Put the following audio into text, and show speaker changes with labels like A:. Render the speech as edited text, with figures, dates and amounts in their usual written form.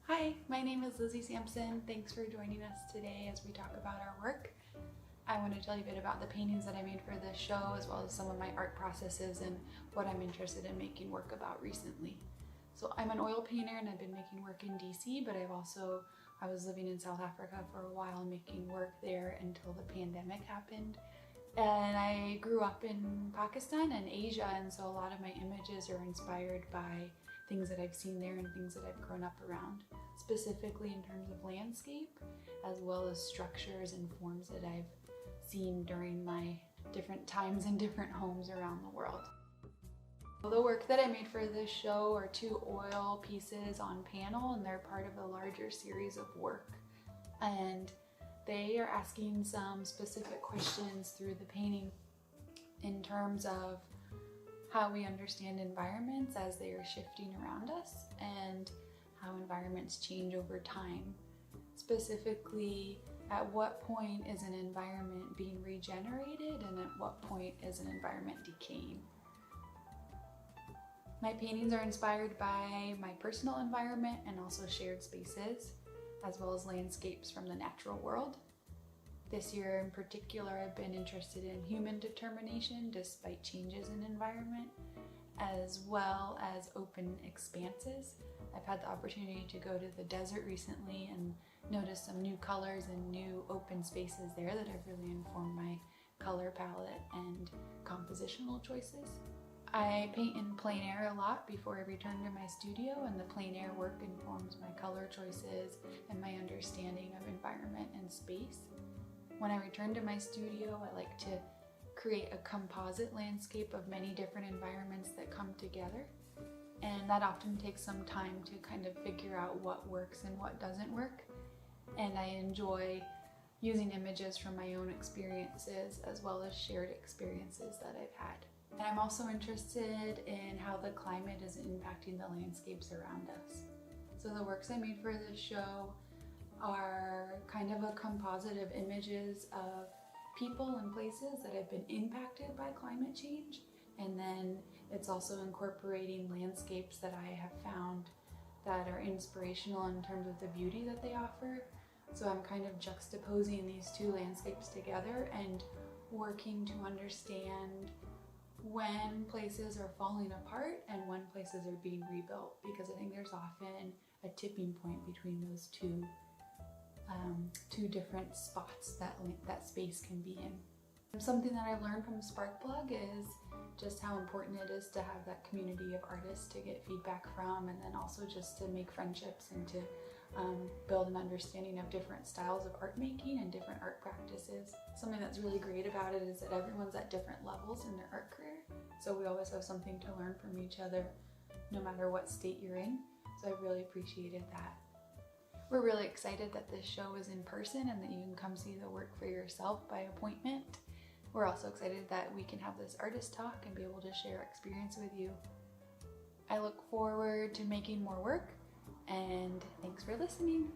A: Hi, my name is Sampson. Thanks for joining us today as we talk about our work. I want to tell you a bit about the paintings that I made for this show, as well as some of my art processes and what I'm interested in making work about recently. So I'm an oil painter and I've been making work in DC, but I was living in South Africa for a while making work there until the pandemic happened. And I grew up in Pakistan and Asia, and so a lot of my images are inspired by things that I've seen there and things that I've grown up around, specifically in terms of landscape, as well as structures and forms that I've seen during my different times in different homes around the world. The work that I made for this show are 2 oil pieces on panel, and they're part of a larger series of work. And they are asking some specific questions through the painting in terms of how we understand environments as they are shifting around us and how environments change over time. Specifically, at what point is an environment being regenerated and at what point is an environment decaying? My paintings are inspired by my personal environment and also shared spaces, as well as landscapes from the natural world. This year in particular, I've been interested in human determination despite changes in environment, as well as open expanses. I've had the opportunity to go to the desert recently and notice some new colors and new open spaces there that have really informed my color palette and compositional choices. I paint in plein air a lot before I return to my studio, and the plein air work informs my color choices and my understanding of environment and space. When I return to my studio, I like to create a composite landscape of many different environments that come together, and that often takes some time to kind of figure out what works and what doesn't work. And I enjoy using images from my own experiences as well as shared experiences that I've had. And I'm also interested in how the climate is impacting the landscapes around us. So the works I made for this show are kind of a composite of images of people and places that have been impacted by climate change. And then it's also incorporating landscapes that I have found that are inspirational in terms of the beauty that they offer. So I'm kind of juxtaposing these 2 landscapes together and working to understand when places are falling apart and when places are being rebuilt, because I think there's often a tipping point between those two different spots that space can be in. Something that I've learned from Sparkplug is just how important it is to have that community of artists to get feedback from, and then also just to make friendships and to build an understanding of different styles of art making and different art practices. Something that's really great about it is that everyone's at different levels in their art career, so we always have something to learn from each other no matter what state you're in, so I really appreciated that. We're really excited that this show is in person and that you can come see the work for yourself by appointment. We're also excited that we can have this artist talk and be able to share experience with you. I look forward to making more work, and thanks for listening.